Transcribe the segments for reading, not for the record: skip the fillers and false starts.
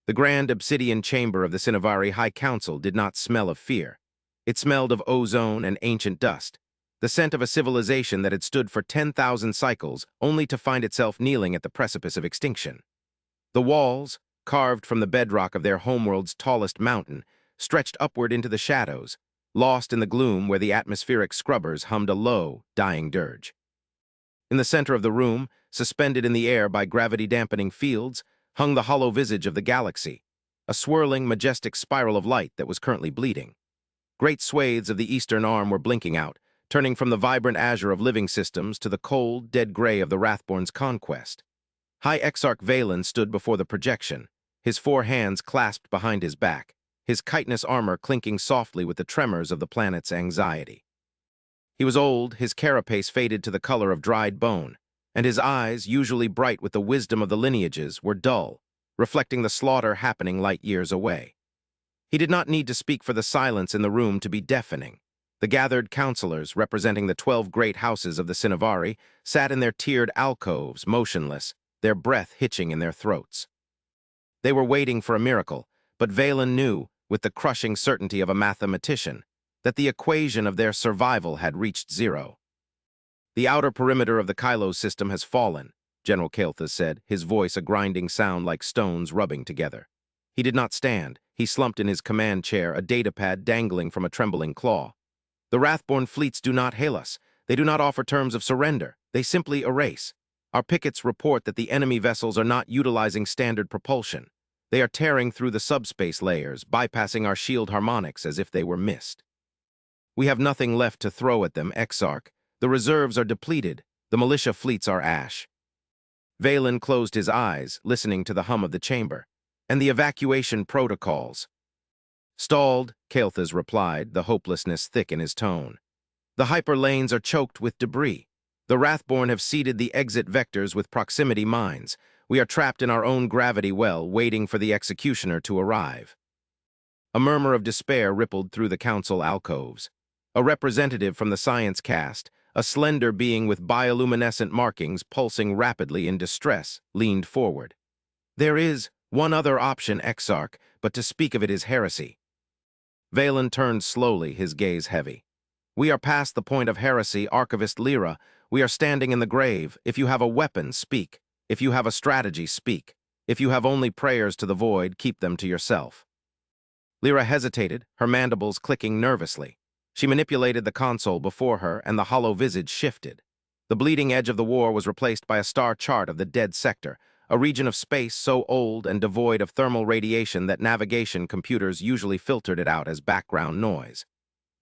The grand obsidian chamber of the Cinnavari High Council did not smell of fear. It smelled of ozone and ancient dust, the scent of a civilization that had stood for 10,000 cycles only to find itself kneeling at the precipice of extinction. The walls, carved from the bedrock of their homeworld's tallest mountain, stretched upward into the shadows, lost in the gloom where the atmospheric scrubbers hummed a low, dying dirge. In the center of the room, suspended in the air by gravity-dampening fields, hung the hollow visage of the galaxy, a swirling, majestic spiral of light that was currently bleeding. Great swathes of the eastern arm were blinking out, turning from the vibrant azure of living systems to the cold, dead gray of the Wrathborn's conquest. High Exarch Valen stood before the projection, his 4 hands clasped behind his back, his chitinous armor clinking softly with the tremors of the planet's anxiety. He was old, his carapace faded to the color of dried bone, and his eyes, usually bright with the wisdom of the lineages, were dull, reflecting the slaughter happening light years away. He did not need to speak for the silence in the room to be deafening. The gathered counselors, representing the 12 great houses of the Cinnavari, sat in their tiered alcoves, motionless, their breath hitching in their throats. They were waiting for a miracle, but Valen knew, with the crushing certainty of a mathematician, that the equation of their survival had reached zero. "The outer perimeter of the Kylo system has fallen," General Kael'thas said, his voice a grinding sound like stones rubbing together. He did not stand. He slumped in his command chair, a datapad dangling from a trembling claw. "The Wrathborn fleets do not hail us. They do not offer terms of surrender. They simply erase. Our pickets report that the enemy vessels are not utilizing standard propulsion. They are tearing through the subspace layers, bypassing our shield harmonics as if they were mist. We have nothing left to throw at them, Exarch. The reserves are depleted. The militia fleets are ash." Valen closed his eyes, listening to the hum of the chamber. "And the evacuation protocols?" "Stalled," Kael'thas replied, the hopelessness thick in his tone. "The hyperlanes are choked with debris. The Wrathborn have seeded the exit vectors with proximity mines. We are trapped in our own gravity well, waiting for the executioner to arrive." A murmur of despair rippled through the council alcoves. A representative from the science cast, a slender being with bioluminescent markings pulsing rapidly in distress, leaned forward. "There is one other option, Exarch, but to speak of it is heresy." Valen turned slowly, his gaze heavy. "We are past the point of heresy, Archivist Lyra. We are standing in the grave. If you have a weapon, speak. If you have a strategy, speak. If you have only prayers to the void, keep them to yourself." Lyra hesitated, her mandibles clicking nervously. She manipulated the console before her, and the hollow visage shifted. The bleeding edge of the war was replaced by a star chart of the dead sector, a region of space so old and devoid of thermal radiation that navigation computers usually filtered it out as background noise.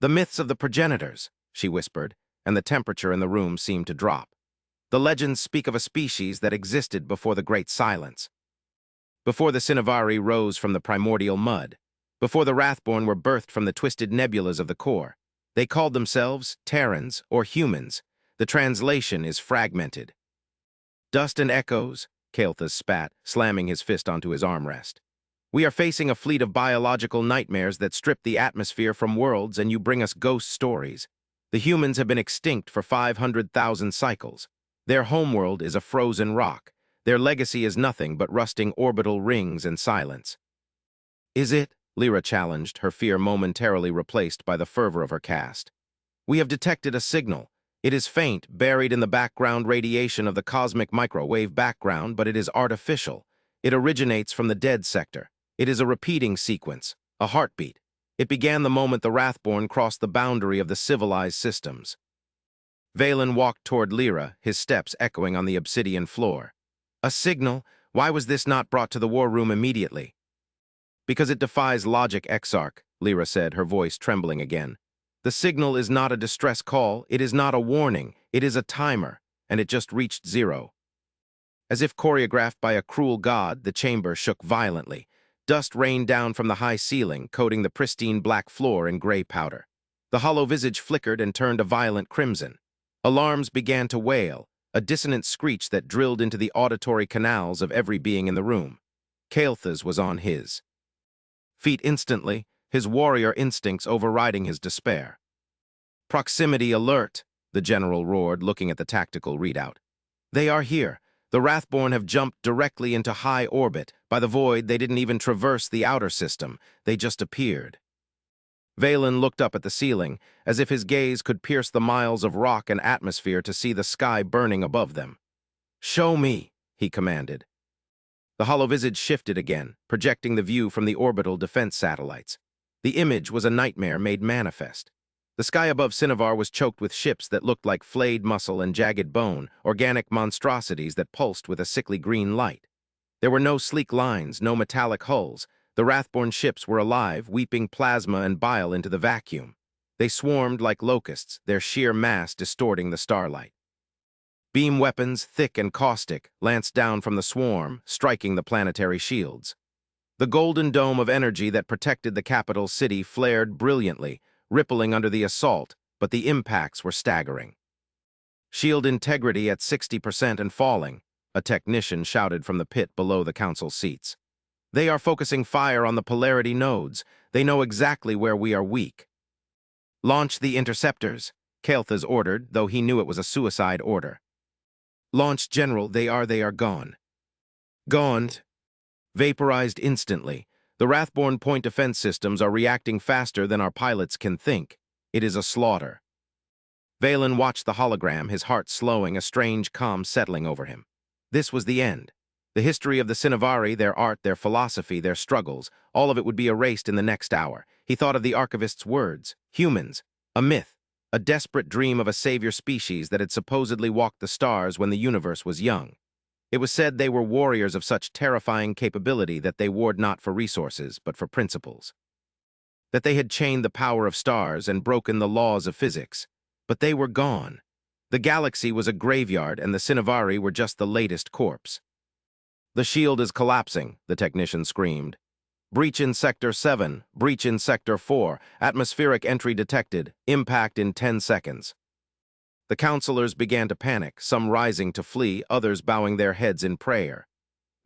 "The myths of the progenitors," she whispered, and the temperature in the room seemed to drop. "The legends speak of a species that existed before the Great Silence. Before the Cinnavari rose from the primordial mud. Before the Wrathborn were birthed from the twisted nebulas of the core. They called themselves Terrans or humans. The translation is fragmented." "Dust and echoes," Kael'thas spat, slamming his fist onto his armrest. "We are facing a fleet of biological nightmares that strip the atmosphere from worlds, and you bring us ghost stories. The humans have been extinct for 500,000 cycles. Their homeworld is a frozen rock. Their legacy is nothing but rusting orbital rings and silence." "Is it?" Lyra challenged, her fear momentarily replaced by the fervor of her cast. "We have detected a signal. It is faint, buried in the background radiation of the cosmic microwave background, but it is artificial. It originates from the dead sector. It is a repeating sequence, a heartbeat. It began the moment the Wrathborn crossed the boundary of the civilized systems." Valen walked toward Lyra, his steps echoing on the obsidian floor. "A signal? Why was this not brought to the war room immediately?" "Because it defies logic, Exarch," Lyra said, her voice trembling again. "The signal is not a distress call, it is not a warning, it is a timer, and it just reached zero." As if choreographed by a cruel god, the chamber shook violently. Dust rained down from the high ceiling, coating the pristine black floor in gray powder. The hollow visage flickered and turned a violent crimson. Alarms began to wail, a dissonant screech that drilled into the auditory canals of every being in the room. Kael'thas was on his feet instantly, his warrior instincts overriding his despair. "Proximity alert," the general roared, looking at the tactical readout. "They are here. The Wrathborn have jumped directly into high orbit, By the void, they didn't even traverse the outer system. They just appeared. Valen looked up at the ceiling, as if his gaze could pierce the miles of rock and atmosphere to see the sky burning above them. "Show me," he commanded. The holovisage shifted again, projecting the view from the orbital defense satellites. The image was a nightmare made manifest. The sky above Cinnabar was choked with ships that looked like flayed muscle and jagged bone, organic monstrosities that pulsed with a sickly green light. There were no sleek lines, no metallic hulls. The Wrathborn ships were alive, weeping plasma and bile into the vacuum. They swarmed like locusts, their sheer mass distorting the starlight. Beam weapons, thick and caustic, lanced down from the swarm, striking the planetary shields. The golden dome of energy that protected the capital city flared brilliantly, rippling under the assault, but the impacts were staggering. "Shield integrity at 60% and falling," a technician shouted from the pit below the council seats. "They are focusing fire on the polarity nodes. They know exactly where we are weak." "Launch the interceptors," Kael'thas ordered, though he knew it was a suicide order. "Launch, General, they are gone." "Gone." Vaporized instantly. The Wrathborn point defense systems are reacting faster than our pilots can think. It is a slaughter. Valen watched the hologram, his heart slowing, a strange calm settling over him. This was the end. The history of the Cinnavari, their art, their philosophy, their struggles, all of it would be erased in the next hour. He thought of the archivist's words. Humans. A myth. A desperate dream of a savior species that had supposedly walked the stars when the universe was young. It was said they were warriors of such terrifying capability that they warred not for resources, but for principles. That they had chained the power of stars and broken the laws of physics. But they were gone. The galaxy was a graveyard, and the Cinnavari were just the latest corpse. "The shield is collapsing," the technician screamed. "Breach in Sector 7, breach in Sector 4, atmospheric entry detected, impact in 10 seconds. The counselors began to panic, some rising to flee, others bowing their heads in prayer.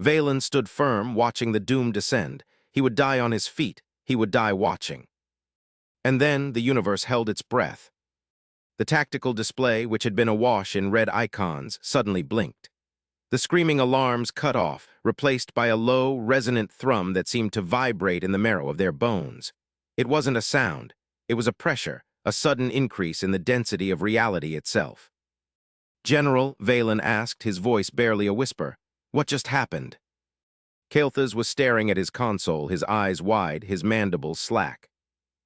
Valen stood firm, watching the doom descend. He would die on his feet. He would die watching. And then the universe held its breath. The tactical display, which had been awash in red icons, suddenly blinked. The screaming alarms cut off, replaced by a low, resonant thrum that seemed to vibrate in the marrow of their bones. It wasn't a sound. It was a pressure, a sudden increase in the density of reality itself. "General," Valen asked, his voice barely a whisper, "what just happened?" Kael'thas was staring at his console, his eyes wide, his mandibles slack.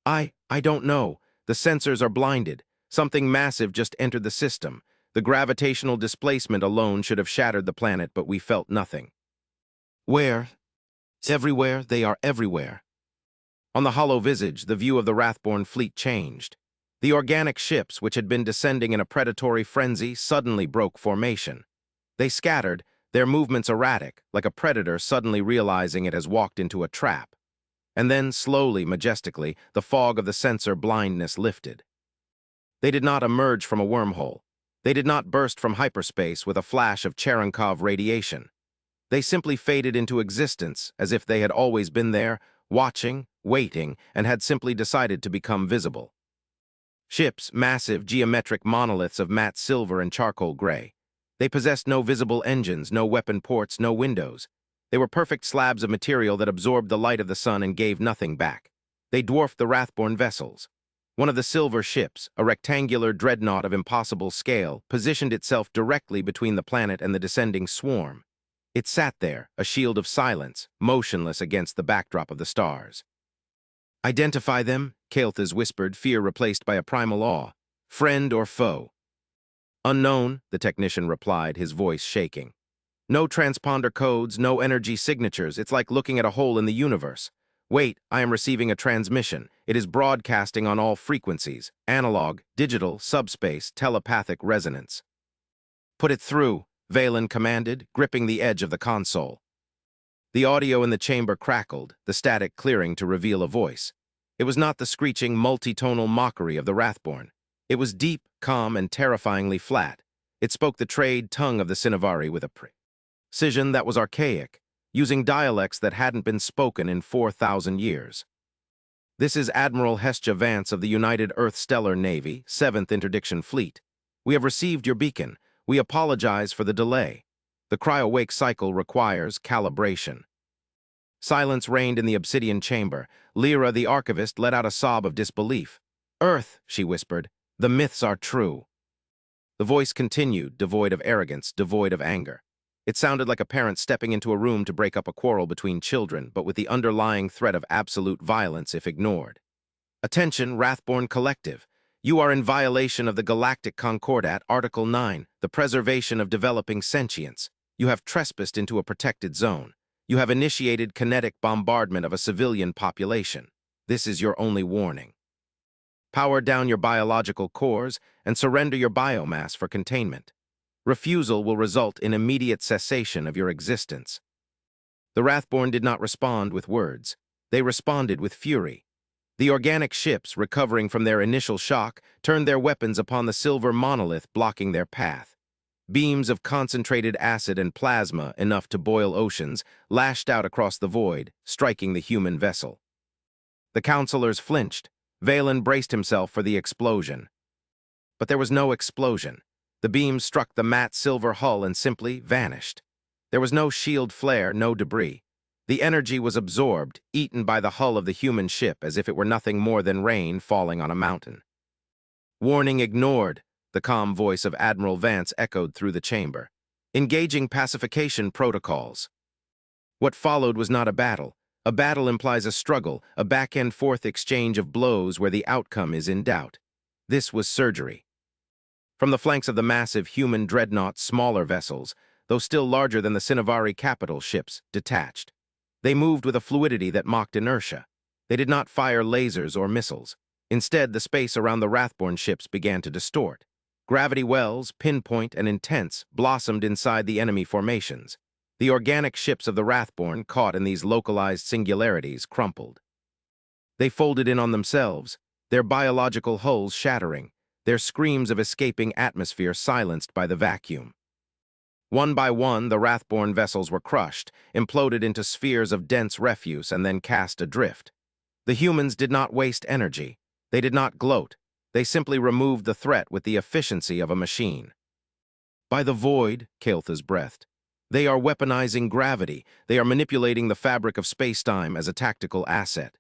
I don't know. The sensors are blinded. Something massive just entered the system. The gravitational displacement alone should have shattered the planet, but we felt nothing." "Where?" "Everywhere. They are everywhere." On the hollow visage, the view of the Wrathborn fleet changed. The organic ships, which had been descending in a predatory frenzy, suddenly broke formation. They scattered, their movements erratic, like a predator suddenly realizing it has walked into a trap. And then, slowly, majestically, the fog of the sensor blindness lifted. They did not emerge from a wormhole. They did not burst from hyperspace with a flash of Cherenkov radiation. They simply faded into existence, as if they had always been there, watching, waiting, and had simply decided to become visible. Ships, massive, geometric monoliths of matte silver and charcoal gray. They possessed no visible engines, no weapon ports, no windows. They were perfect slabs of material that absorbed the light of the sun and gave nothing back. They dwarfed the Wrathborn vessels. One of the silver ships, a rectangular dreadnought of impossible scale, positioned itself directly between the planet and the descending swarm. It sat there, a shield of silence, motionless against the backdrop of the stars. "Identify them," Kael'thas whispered, fear replaced by a primal awe. "Friend or foe?" "Unknown," the technician replied, his voice shaking. "No transponder codes, no energy signatures. It's like looking at a hole in the universe. Wait, I am receiving a transmission. It is broadcasting on all frequencies, analog, digital, subspace, telepathic resonance." "Put it through," Valen commanded, gripping the edge of the console. The audio in the chamber crackled, the static clearing to reveal a voice. It was not the screeching, multitonal mockery of the Wrathborn. It was deep, calm, and terrifyingly flat. It spoke the trade tongue of the Cinnavari with a precision that was archaic, using dialects that hadn't been spoken in 4,000 years. "This is Admiral Hestia Vance of the United Earth Stellar Navy, 7th Interdiction Fleet. We have received your beacon. We apologize for the delay. The cryo-wake cycle requires calibration." Silence reigned in the obsidian chamber. Lyra, the archivist, let out a sob of disbelief. "Earth," she whispered, "the myths are true." The voice continued, devoid of arrogance, devoid of anger. It sounded like a parent stepping into a room to break up a quarrel between children, but with the underlying threat of absolute violence if ignored. "Attention, Wrathborn Collective. You are in violation of the Galactic Concordat, Article 9, the preservation of developing sentience. You have trespassed into a protected zone. You have initiated kinetic bombardment of a civilian population. This is your only warning. Power down your biological cores and surrender your biomass for containment. Refusal will result in immediate cessation of your existence." The Wrathborn did not respond with words. They responded with fury. The organic ships, recovering from their initial shock, turned their weapons upon the silver monolith blocking their path. Beams of concentrated acid and plasma, enough to boil oceans, lashed out across the void, striking the human vessel. The counselors flinched. Valen braced himself for the explosion. But there was no explosion. The beams struck the matte silver hull and simply vanished. There was no shield flare, no debris. The energy was absorbed, eaten by the hull of the human ship as if it were nothing more than rain falling on a mountain. "Warning ignored," the calm voice of Admiral Vance echoed through the chamber. "Engaging pacification protocols." What followed was not a battle. A battle implies a struggle, a back-and-forth exchange of blows where the outcome is in doubt. This was surgery. From the flanks of the massive human dreadnoughts, smaller vessels, though still larger than the Cinnavari capital ships, detached. They moved with a fluidity that mocked inertia. They did not fire lasers or missiles. Instead, the space around the Wrathborn ships began to distort. Gravity wells, pinpoint and intense, blossomed inside the enemy formations. The organic ships of the Wrathborn, caught in these localized singularities, crumpled. They folded in on themselves, their biological hulls shattering, their screams of escaping atmosphere silenced by the vacuum. One by one, the Wrathborn vessels were crushed, imploded into spheres of dense refuse, and then cast adrift. The humans did not waste energy. They did not gloat. They simply removed the threat with the efficiency of a machine. "By the void," Kael'thas breathed. "They are weaponizing gravity. They are manipulating the fabric of space-time as a tactical asset."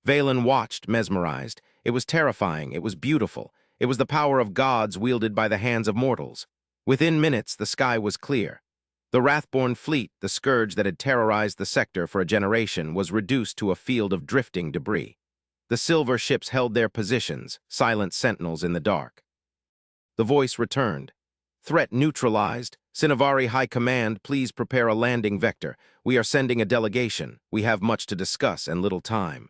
Valen watched, mesmerized. It was terrifying. It was beautiful. It was the power of gods wielded by the hands of mortals. Within minutes, the sky was clear. The Wrathborn fleet, the scourge that had terrorized the sector for a generation, was reduced to a field of drifting debris. The silver ships held their positions, silent sentinels in the dark. The voice returned. "Threat neutralized. Cinnavari High Command, please prepare a landing vector. We are sending a delegation. We have much to discuss and little time."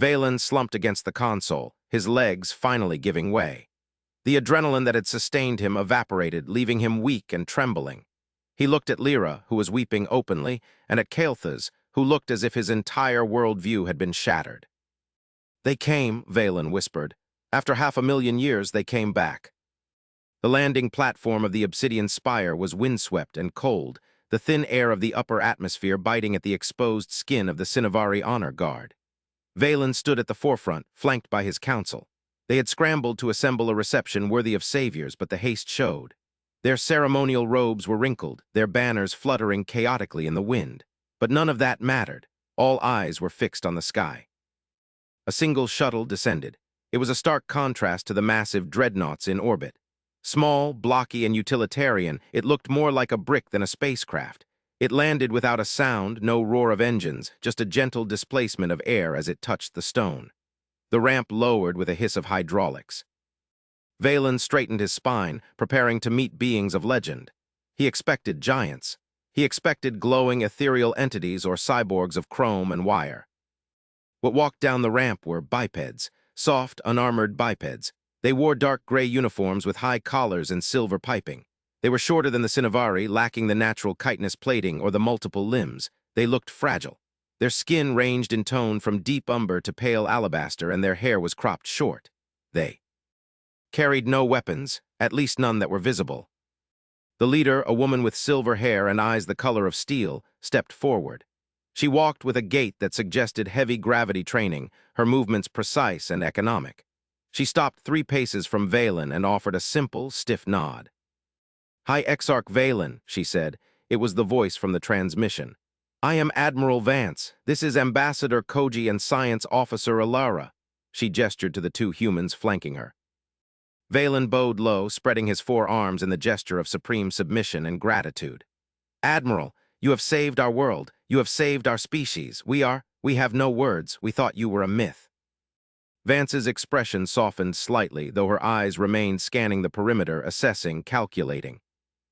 Valen slumped against the console, his legs finally giving way. The adrenaline that had sustained him evaporated, leaving him weak and trembling. He looked at Lyra, who was weeping openly, and at Kael'thas, who looked as if his entire worldview had been shattered. "They came," Valen whispered. "After 500,000 years, they came back." The landing platform of the obsidian spire was windswept and cold, the thin air of the upper atmosphere biting at the exposed skin of the Cinnavari honor guard. Valen stood at the forefront, flanked by his council. They had scrambled to assemble a reception worthy of saviors, but the haste showed. Their ceremonial robes were wrinkled, their banners fluttering chaotically in the wind. But none of that mattered. All eyes were fixed on the sky. A single shuttle descended. It was a stark contrast to the massive dreadnoughts in orbit. Small, blocky, and utilitarian, it looked more like a brick than a spacecraft. It landed without a sound, no roar of engines, just a gentle displacement of air as it touched the stone. The ramp lowered with a hiss of hydraulics. Valen straightened his spine, preparing to meet beings of legend. He expected giants. He expected glowing ethereal entities or cyborgs of chrome and wire. What walked down the ramp were bipeds, soft, unarmored bipeds. They wore dark gray uniforms with high collars and silver piping. They were shorter than the Cinnavari, lacking the natural chitinous plating or the multiple limbs. They looked fragile. Their skin ranged in tone from deep umber to pale alabaster, and their hair was cropped short. They carried no weapons, at least none that were visible. The leader, a woman with silver hair and eyes the color of steel, stepped forward. She walked with a gait that suggested heavy gravity training, her movements precise and economic. She stopped 3 paces from Valen and offered a simple, stiff nod. "High Exarch Valen," she said. It was the voice from the transmission. I am Admiral Vance. This is Ambassador Koji and Science Officer Alara. She gestured to the two humans flanking her. Valen bowed low, spreading his four arms in the gesture of supreme submission and gratitude. Admiral, you have saved our world. You have saved our species. We have no words. We thought you were a myth. Vance's expression softened slightly, though her eyes remained scanning the perimeter, assessing, calculating.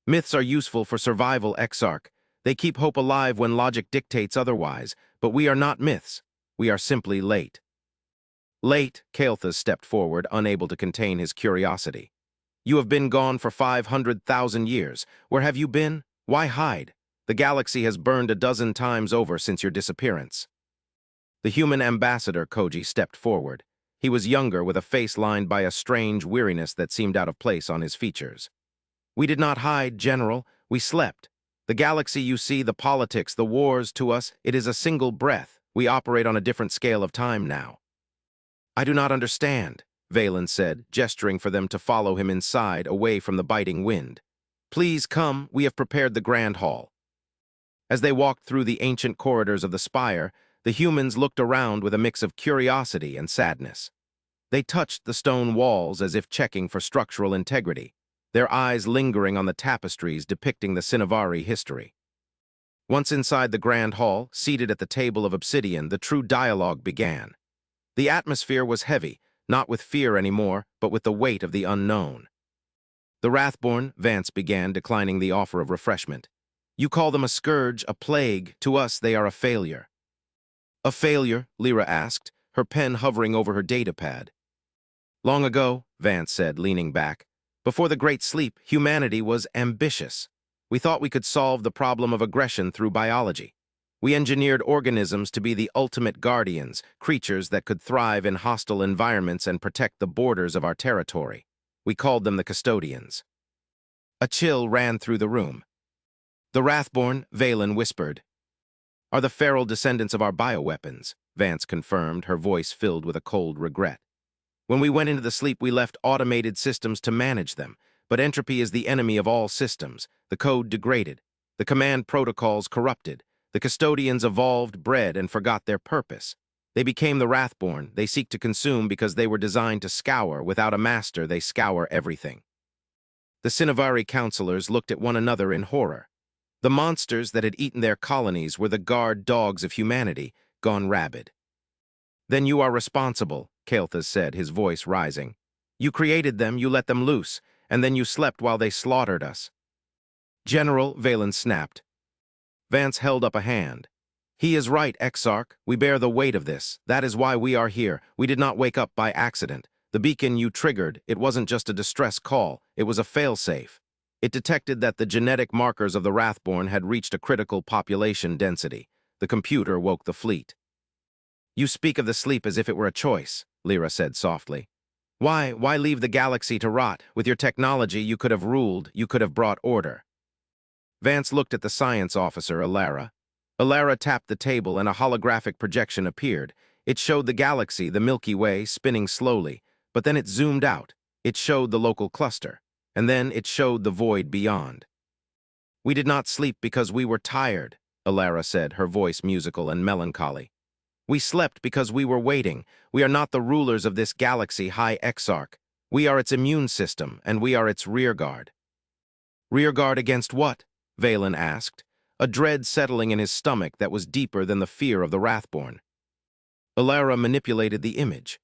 Myths are useful for survival, Exarch. They keep hope alive when logic dictates otherwise, but we are not myths. We are simply late. Late, Kael'thas stepped forward, unable to contain his curiosity. You have been gone for 500,000 years. Where have you been? Why hide? The galaxy has burned a dozen times over since your disappearance. The human ambassador, Koji, stepped forward. He was younger, with a face lined by a strange weariness that seemed out of place on his features. We did not hide, General. We slept. The galaxy you see, the politics, the wars, to us, it is a single breath. We operate on a different scale of time now. I do not understand, Valen said, gesturing for them to follow him inside, away from the biting wind. Please come, we have prepared the Grand Hall. As they walked through the ancient corridors of the spire, the humans looked around with a mix of curiosity and sadness. They touched the stone walls as if checking for structural integrity, their eyes lingering on the tapestries depicting the Cinnavari history. Once inside the Grand Hall, seated at the table of obsidian, the true dialogue began. The atmosphere was heavy, not with fear anymore, but with the weight of the unknown. The Wrathborn, Vance began, declining the offer of refreshment. You call them a scourge, a plague. To us, they are a failure. A failure? Lyra asked, her pen hovering over her datapad. Long ago, Vance said, leaning back, before the Great Sleep, humanity was ambitious. We thought we could solve the problem of aggression through biology. We engineered organisms to be the ultimate guardians, creatures that could thrive in hostile environments and protect the borders of our territory. We called them the custodians. A chill ran through the room. The Wrathborn, Valen whispered, are the feral descendants of our bioweapons, Vance confirmed, her voice filled with a cold regret. When we went into the sleep, we left automated systems to manage them, but entropy is the enemy of all systems. The code degraded, the command protocols corrupted, the custodians evolved, bred, and forgot their purpose. They became the Wrathborn. They seek to consume because they were designed to scour. Without a master, they scour everything. The Cinnavari counselors looked at one another in horror. The monsters that had eaten their colonies were the guard dogs of humanity, gone rabid. Then you are responsible, Kael'thas said, his voice rising. You created them, you let them loose, and then you slept while they slaughtered us. General, Valen snapped. Vance held up a hand. He is right, Exarch. We bear the weight of this. That is why we are here. We did not wake up by accident. The beacon you triggered, it wasn't just a distress call. It was a failsafe. It detected that the genetic markers of the Wrathborn had reached a critical population density. The computer woke the fleet. You speak of the sleep as if it were a choice, Lyra said softly. Why leave the galaxy to rot? With your technology, you could have ruled, you could have brought order. Vance looked at the science officer, Alara. Alara tapped the table and a holographic projection appeared. It showed the galaxy, the Milky Way, spinning slowly, but then it zoomed out. It showed the local cluster. And then it showed the void beyond. We did not sleep because we were tired, Alara said, her voice musical and melancholy. We slept because we were waiting. We are not the rulers of this galaxy, High Exarch. We are its immune system, and we are its rearguard. Rearguard against what? Valen asked, a dread settling in his stomach that was deeper than the fear of the Wrathborn. Alara manipulated the image.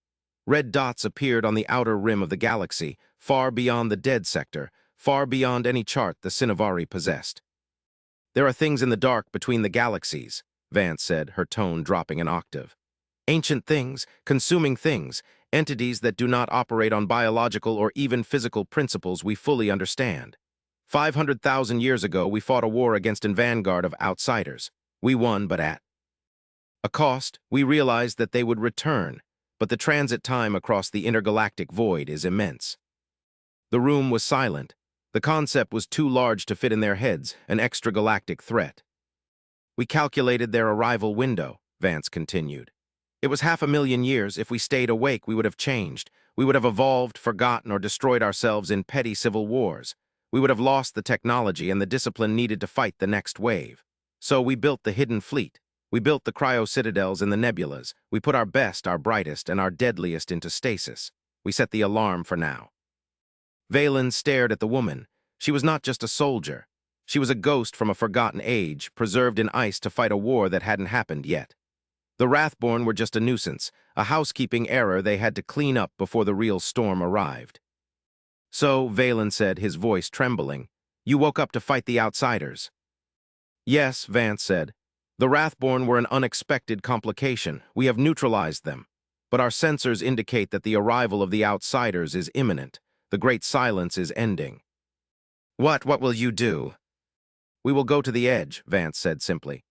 Red dots appeared on the outer rim of the galaxy, far beyond the dead sector, far beyond any chart the Cinnavari possessed. There are things in the dark between the galaxies, Vance said, her tone dropping an octave. Ancient things, consuming things, entities that do not operate on biological or even physical principles we fully understand. 500,000 years ago, we fought a war against a vanguard of outsiders. We won, but at a cost. We realized that they would return, but the transit time across the intergalactic void is immense. The room was silent. The concept was too large to fit in their heads, an extragalactic threat. We calculated their arrival window, Vance continued. It was 500,000 years. If we stayed awake, we would have changed. We would have evolved, forgotten, or destroyed ourselves in petty civil wars. We would have lost the technology and the discipline needed to fight the next wave. So we built the hidden fleet. We built the cryo-citadels and the nebulas. We put our best, our brightest, and our deadliest into stasis. We set the alarm for now. Valen stared at the woman. She was not just a soldier. She was a ghost from a forgotten age, preserved in ice to fight a war that hadn't happened yet. The Wrathborn were just a nuisance, a housekeeping error they had to clean up before the real storm arrived. So, Valen said, his voice trembling, you woke up to fight the outsiders. Yes, Vance said. The Wrathborn were an unexpected complication. We have neutralized them. But our sensors indicate that the arrival of the outsiders is imminent. The Great Silence is ending. What will you do? We will go to the edge, Vance said simply.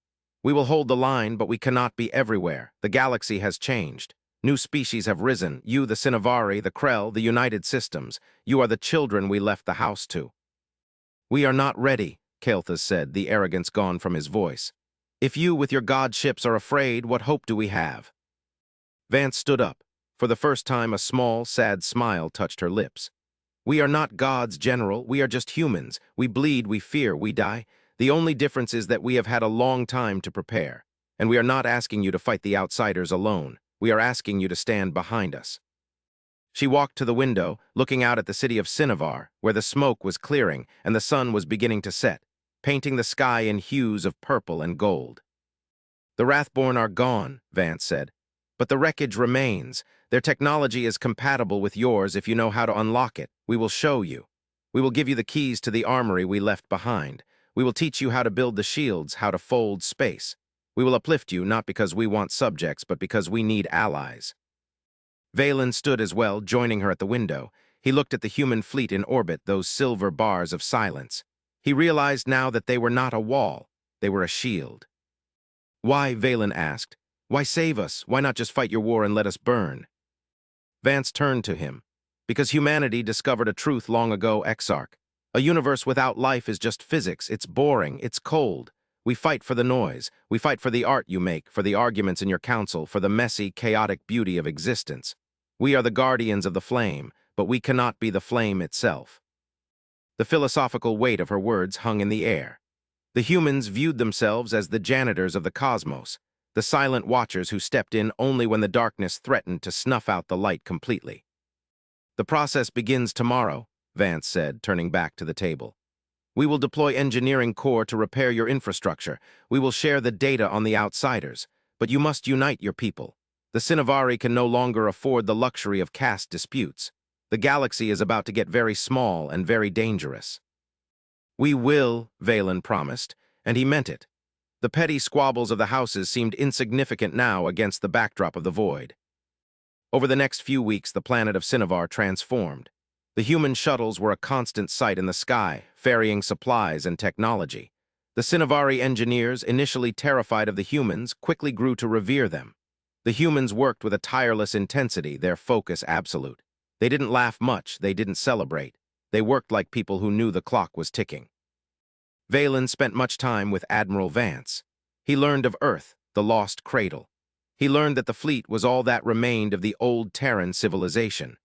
We will hold the line, but we cannot be everywhere. The galaxy has changed. New species have risen. You, the Cinnavari, the Krell, the United Systems. You are the children we left the house to. We are not ready, Kael'thas said, the arrogance gone from his voice. If you, with your god ships, are afraid, what hope do we have? Vance stood up. For the first time, a small, sad smile touched her lips. We are not gods, General. We are just humans. We bleed, we fear, we die. The only difference is that we have had a long time to prepare. And we are not asking you to fight the outsiders alone. We are asking you to stand behind us. She walked to the window, looking out at the city of Cinnavar, where the smoke was clearing and the sun was beginning to set, painting the sky in hues of purple and gold. The Wrathborn are gone, Vance said. But the wreckage remains. Their technology is compatible with yours if you know how to unlock it. We will show you. We will give you the keys to the armory we left behind. We will teach you how to build the shields, how to fold space. We will uplift you not because we want subjects, but because we need allies. Valen stood as well, joining her at the window. He looked at the human fleet in orbit, those silver bars of silence. He realized now that they were not a wall. They were a shield. Why, Valen asked. Why save us? Why not just fight your war and let us burn? Vance turned to him. Because humanity discovered a truth long ago, Exarch. A universe without life is just physics. It's boring. It's cold. We fight for the noise. We fight for the art you make, for the arguments in your council, for the messy, chaotic beauty of existence. We are the guardians of the flame, but we cannot be the flame itself. The philosophical weight of her words hung in the air. The humans viewed themselves as the janitors of the cosmos, the silent watchers who stepped in only when the darkness threatened to snuff out the light completely. The process begins tomorrow, Vance said, turning back to the table. We will deploy engineering core to repair your infrastructure. We will share the data on the outsiders. But you must unite your people. The Cinnavari can no longer afford the luxury of caste disputes. The galaxy is about to get very small and very dangerous. We will, Valen promised, and he meant it. The petty squabbles of the houses seemed insignificant now against the backdrop of the void. Over the next few weeks, the planet of Cinnavar transformed. The human shuttles were a constant sight in the sky, ferrying supplies and technology. The Cinnavari engineers, initially terrified of the humans, quickly grew to revere them. The humans worked with a tireless intensity, their focus absolute. They didn't laugh much, they didn't celebrate. They worked like people who knew the clock was ticking. Valen spent much time with Admiral Vance. He learned of Earth, the lost cradle. He learned that the fleet was all that remained of the old Terran civilization.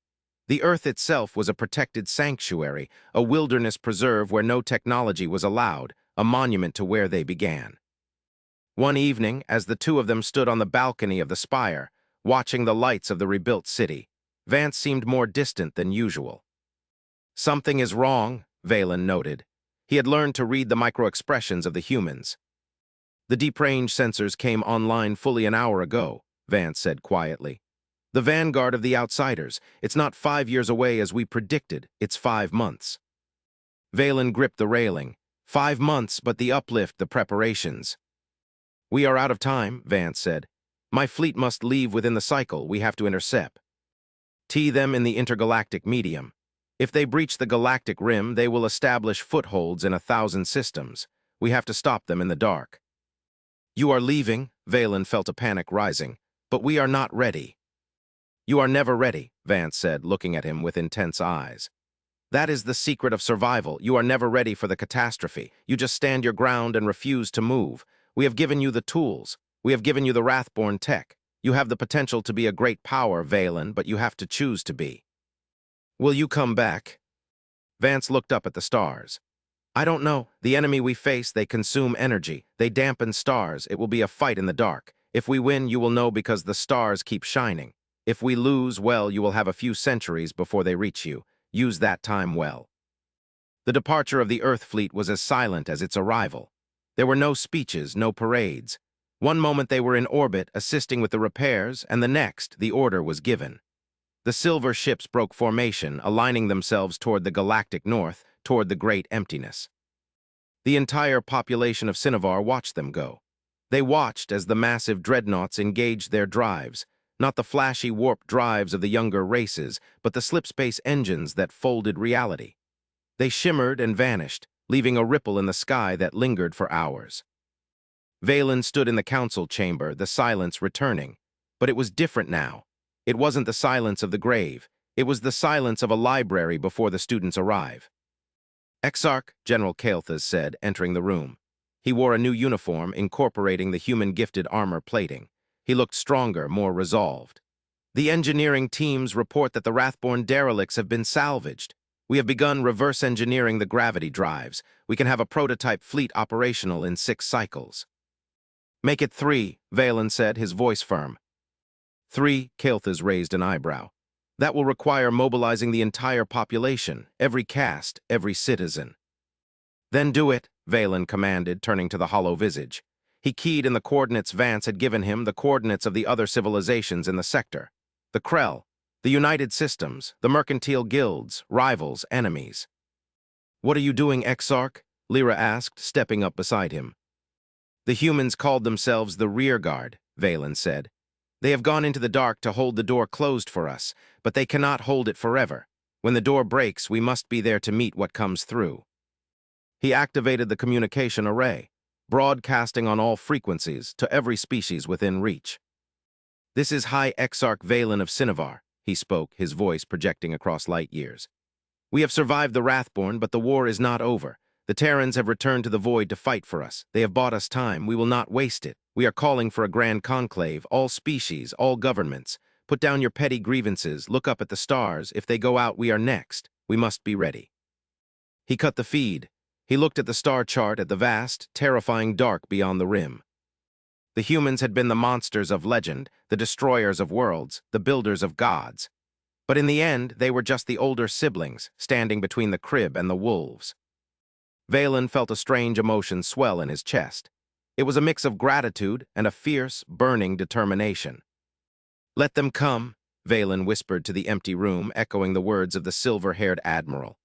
The Earth itself was a protected sanctuary, a wilderness preserve where no technology was allowed, a monument to where they began. One evening, as the two of them stood on the balcony of the spire, watching the lights of the rebuilt city, Vance seemed more distant than usual. Something is wrong, Valen noted. He had learned to read the micro-expressions of the humans. The deep-range sensors came online fully an hour ago, Vance said quietly. The vanguard of the outsiders. It's not 5 years away as we predicted, it's 5 months. Valen gripped the railing. 5 months, but the uplift, the preparations. We are out of time, Vance said. My fleet must leave within the cycle. We have to intercept. Tee them in the intergalactic medium. If they breach the galactic rim, they will establish footholds in 1,000 systems. We have to stop them in the dark. You are leaving, Valen felt a panic rising, but we are not ready. You are never ready, Vance said, looking at him with intense eyes. That is the secret of survival. You are never ready for the catastrophe. You just stand your ground and refuse to move. We have given you the tools. We have given you the Wrathborn tech. You have the potential to be a great power, Valen, but you have to choose to be. Will you come back? Vance looked up at the stars. I don't know. The enemy we face, they consume energy. They dampen stars. It will be a fight in the dark. If we win, you will know because the stars keep shining. If we lose, well, you will have a few centuries before they reach you. Use that time well. The departure of the Earth fleet was as silent as its arrival. There were no speeches, no parades. One moment they were in orbit, assisting with the repairs, and the next, the order was given. The silver ships broke formation, aligning themselves toward the galactic north, toward the great emptiness. The entire population of Cinnabar watched them go. They watched as the massive dreadnoughts engaged their drives, not the flashy warp drives of the younger races, but the slipspace engines that folded reality. They shimmered and vanished, leaving a ripple in the sky that lingered for hours. Valen stood in the council chamber, the silence returning. But it was different now. It wasn't the silence of the grave. It was the silence of a library before the students arrive. Exarch, General Kael'thas said, entering the room. He wore a new uniform, incorporating the human-gifted armor plating. He looked stronger, more resolved. The engineering teams report that the Wrathborn derelicts have been salvaged. We have begun reverse engineering the gravity drives. We can have a prototype fleet operational in 6 cycles. Make it 3, Valen said, his voice firm. 3, Kael'thas raised an eyebrow. That will require mobilizing the entire population, every caste, every citizen. Then do it, Valen commanded, turning to the hollow visage. He keyed in the coordinates Vance had given him, the coordinates of the other civilizations in the sector. The Krell, the United Systems, the mercantile guilds, rivals, enemies. What are you doing, Exarch? Lyra asked, stepping up beside him. The humans called themselves the rearguard, Valen said. They have gone into the dark to hold the door closed for us, but they cannot hold it forever. When the door breaks, we must be there to meet what comes through. He activated the communication array, broadcasting on all frequencies to every species within reach. This is High Exarch Valen of Cinnabar, he spoke, his voice projecting across light years. We have survived the Wrathborn, but the war is not over. The Terrans have returned to the Void to fight for us. They have bought us time. We will not waste it. We are calling for a grand conclave, all species, all governments. Put down your petty grievances, look up at the stars. If they go out, we are next. We must be ready. He cut the feed. He looked at the star chart, at the vast, terrifying dark beyond the rim. The humans had been the monsters of legend, the destroyers of worlds, the builders of gods. But in the end, they were just the older siblings, standing between the crib and the wolves. Valen felt a strange emotion swell in his chest. It was a mix of gratitude and a fierce, burning determination. Let them come, Valen whispered to the empty room, echoing the words of the silver-haired admiral.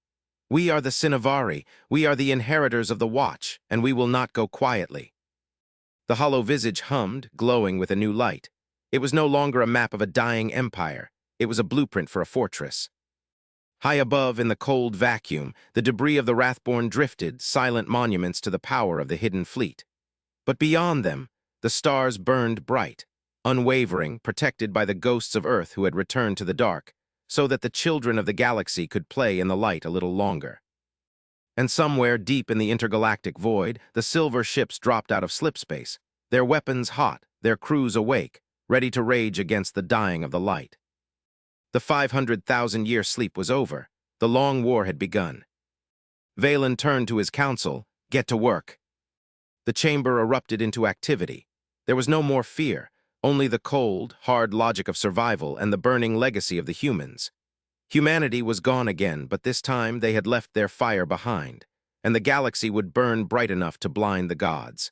We are the Cinnavari, we are the inheritors of the Watch, and we will not go quietly. The hollow visage hummed, glowing with a new light. It was no longer a map of a dying empire. It was a blueprint for a fortress. High above, in the cold vacuum, the debris of the Wrathborn drifted, silent monuments to the power of the hidden fleet. But beyond them, the stars burned bright, unwavering, protected by the ghosts of Earth who had returned to the dark, so that the children of the galaxy could play in the light a little longer. And somewhere deep in the intergalactic void, the silver ships dropped out of slipspace, their weapons hot, their crews awake, ready to rage against the dying of the light. The 500,000-year sleep was over. The long war had begun. Valen turned to his council. Get to work. The chamber erupted into activity. There was no more fear, only the cold, hard logic of survival and the burning legacy of the humans. Humanity was gone again, but this time they had left their fire behind, and the galaxy would burn bright enough to blind the gods.